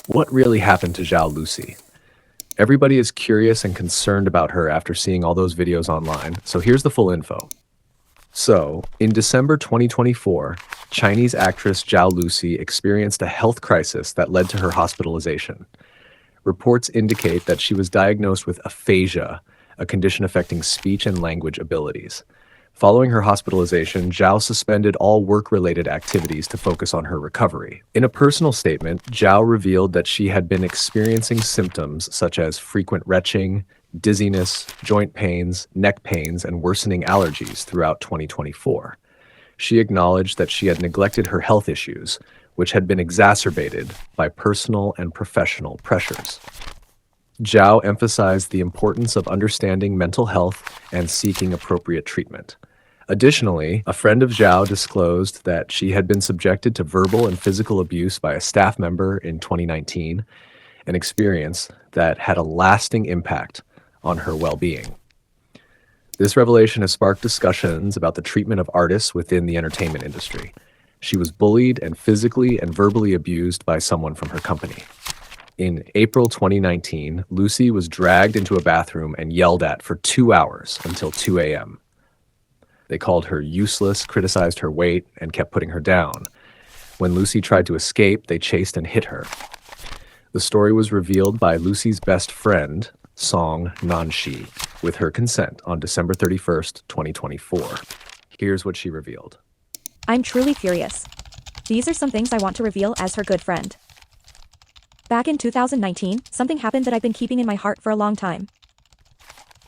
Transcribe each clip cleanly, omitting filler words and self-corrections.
What really happened to Zhao Lusi? Everybody is curious and concerned about her after seeing all those videos online, so here's the full info. So, in December 2024, Chinese actress Zhao Lusi experienced a health crisis that led to her hospitalization. Reports indicate that she was diagnosed with aphasia, a condition affecting speech and language abilities. Following her hospitalization, Zhao suspended all work-related activities to focus on her recovery. In a personal statement, Zhao revealed that she had been experiencing symptoms such as frequent retching, dizziness, joint pains, neck pains, and worsening allergies throughout 2024. She acknowledged that she had neglected her health issues, which had been exacerbated by personal and professional pressures. Zhao emphasized the importance of understanding mental health and seeking appropriate treatment. Additionally, a friend of Zhao disclosed that she had been subjected to verbal and physical abuse by a staff member in 2019, an experience that had a lasting impact on her well-being. This revelation has sparked discussions about the treatment of artists within the entertainment industry. She was bullied and physically and verbally abused by someone from her company. In April 2019, Lucy was dragged into a bathroom and yelled at for 2 hours until 2 a.m. They called her useless, criticized her weight, and kept putting her down. When Lucy tried to escape, they chased and hit her. The story was revealed by Lucy's best friend, Song Nanshi, with her consent on December 31st, 2024. Here's what she revealed. I'm truly furious. These are some things I want to reveal as her good friend. Back in 2019, something happened that I've been keeping in my heart for a long time.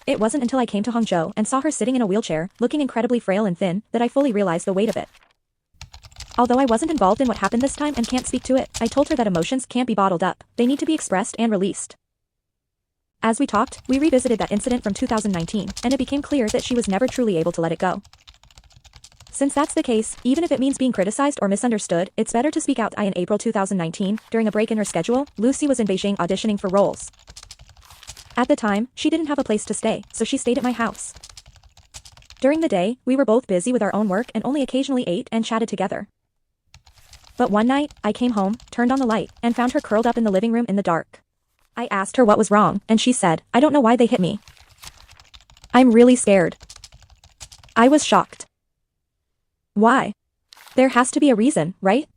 It wasn't until I came to Hangzhou and saw her sitting in a wheelchair, looking incredibly frail and thin, that I fully realized the weight of it. Although I wasn't involved in what happened this time and can't speak to it, I told her that emotions can't be bottled up, they need to be expressed and released. As we talked, we revisited that incident from 2019, and it became clear that she was never truly able to let it go. Since that's the case, even if it means being criticized or misunderstood, it's better to speak out. In April 2019, during a break in her schedule, Lucy was in Beijing auditioning for roles. At the time, she didn't have a place to stay, so she stayed at my house. During the day, we were both busy with our own work and only occasionally ate and chatted together. But one night, I came home, turned on the light, and found her curled up in the living room in the dark. I asked her what was wrong, and she said, "I don't know why they hit me. I'm really scared." I was shocked. Why? There has to be a reason, right?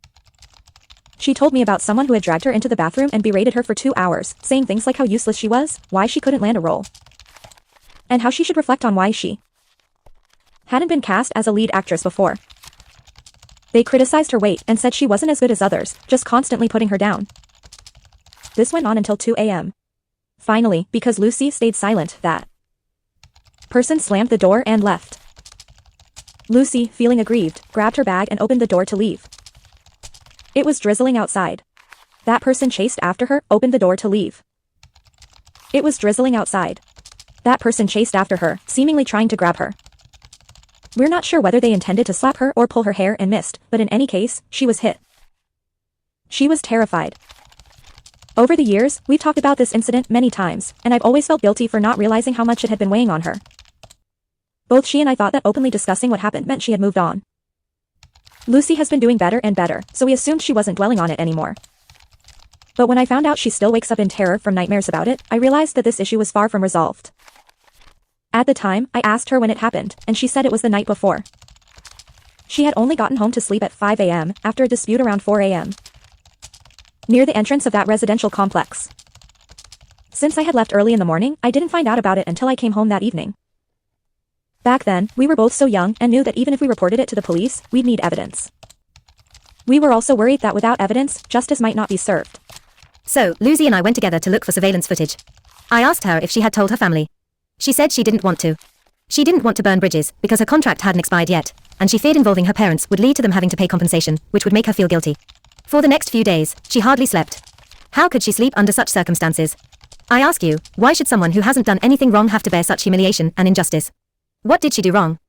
She told me about someone who had dragged her into the bathroom and berated her for 2 hours, saying things like how useless she was, why she couldn't land a role, and how she should reflect on why she hadn't been cast as a lead actress before. They criticized her weight and said she wasn't as good as others, just constantly putting her down. This went on until 2 a.m. Finally, because Lucy stayed silent, that person slammed the door and left. Lucy, feeling aggrieved, grabbed her bag and opened the door to leave. It was drizzling outside. That person chased after her, opened the door to leave. It was drizzling outside. That person chased after her, seemingly trying to grab her. We're not sure whether they intended to slap her or pull her hair and missed, but in any case, she was hit. She was terrified. Over the years, we've talked about this incident many times, and I've always felt guilty for not realizing how much it had been weighing on her. Both she and I thought that openly discussing what happened meant she had moved on. Lucy has been doing better and better, so we assumed she wasn't dwelling on it anymore. But when I found out she still wakes up in terror from nightmares about it, I realized that this issue was far from resolved. At the time, I asked her when it happened, and she said it was the night before. She had only gotten home to sleep at 5 a.m. after a dispute around 4 a.m. near the entrance of that residential complex. Since I had left early in the morning, I didn't find out about it until I came home that evening. Back then, we were both so young and knew that even if we reported it to the police, we'd need evidence. We were also worried that without evidence, justice might not be served. So, Lucy and I went together to look for surveillance footage. I asked her if she had told her family. She said she didn't want to. She didn't want to burn bridges because her contract hadn't expired yet, and she feared involving her parents would lead to them having to pay compensation, which would make her feel guilty. For the next few days, she hardly slept. How could she sleep under such circumstances? I ask you, why should someone who hasn't done anything wrong have to bear such humiliation and injustice? What did she do wrong?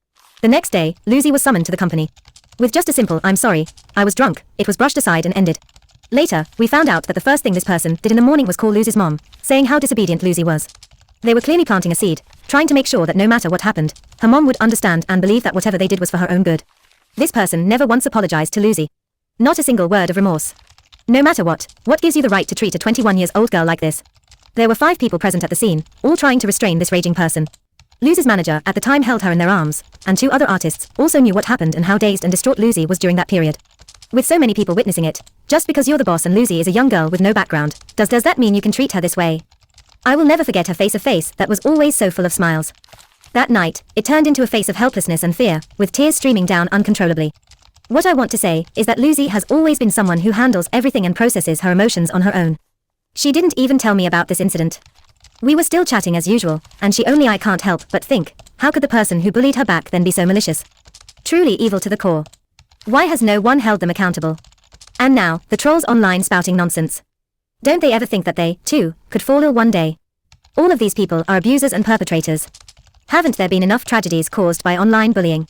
The next day, Lucy was summoned to the company. With just a simple, "I'm sorry, I was drunk," it was brushed aside and ended. Later, we found out that the first thing this person did in the morning was call Lucy's mom, saying how disobedient Lucy was. They were clearly planting a seed, trying to make sure that no matter what happened, her mom would understand and believe that whatever they did was for her own good. This person never once apologized to Lucy. Not a single word of remorse. No matter what gives you the right to treat a 21-year-old girl like this? There were 5 people present at the scene, all trying to restrain this raging person. Lucy's manager at the time held her in their arms, and 2 other artists also knew what happened and how dazed and distraught Lucy was during that period. With so many people witnessing it, just because you're the boss and Lucy is a young girl with no background, does that mean you can treat her this way? I will never forget her face, a face that was always so full of smiles. That night, it turned into a face of helplessness and fear, with tears streaming down uncontrollably. What I want to say is that Lucy has always been someone who handles everything and processes her emotions on her own. She didn't even tell me about this incident. We were still chatting as usual, and I can't help but think, how could the person who bullied her back then be so malicious? Truly evil to the core. Why has no one held them accountable? And now, the trolls online spouting nonsense. Don't they ever think that they, too, could fall ill one day? All of these people are abusers and perpetrators. Haven't there been enough tragedies caused by online bullying?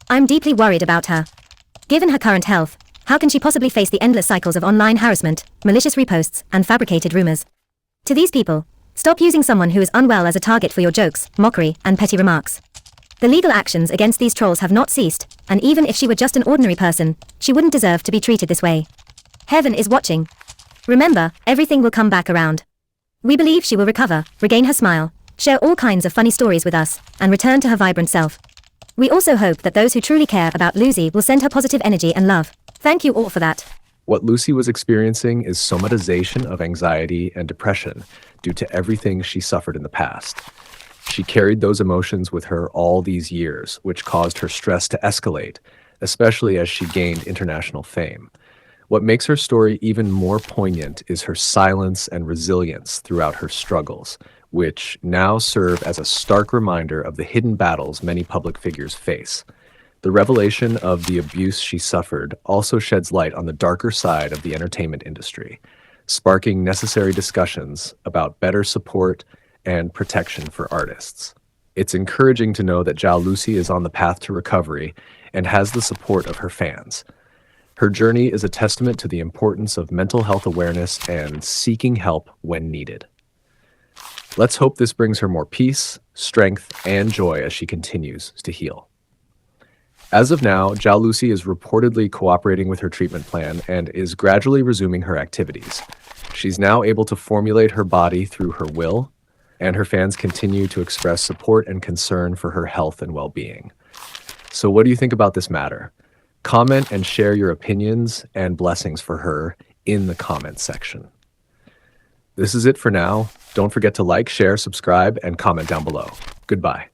I'm deeply worried about her. Given her current health, how can she possibly face the endless cycles of online harassment, malicious reposts, and fabricated rumors? To these people, stop using someone who is unwell as a target for your jokes, mockery, and petty remarks. The legal actions against these trolls have not ceased, and even if she were just an ordinary person, she wouldn't deserve to be treated this way. Heaven is watching. Remember, everything will come back around. We believe she will recover, regain her smile, share all kinds of funny stories with us, and return to her vibrant self. We also hope that those who truly care about Lucy will send her positive energy and love. Thank you all for that. What Lucy was experiencing is somatization of anxiety and depression due to everything she suffered in the past. She carried those emotions with her all these years, which caused her stress to escalate, especially as she gained international fame. What makes her story even more poignant is her silence and resilience throughout her struggles, which now serve as a stark reminder of the hidden battles many public figures face. The revelation of the abuse she suffered also sheds light on the darker side of the entertainment industry, sparking necessary discussions about better support and protection for artists. It's encouraging to know that Zhal Lusi is on the path to recovery and has the support of her fans. Her journey is a testament to the importance of mental health awareness and seeking help when needed. Let's hope this brings her more peace, strength, and joy as she continues to heal. As of now, Zhal Lusi is reportedly cooperating with her treatment plan and is gradually resuming her activities. She's now able to formulate her body through her will, and her fans continue to express support and concern for her health and well-being. So what do you think about this matter? Comment and share your opinions and blessings for her in the comments section. This is it for now. Don't forget to like, share, subscribe, and comment down below. Goodbye.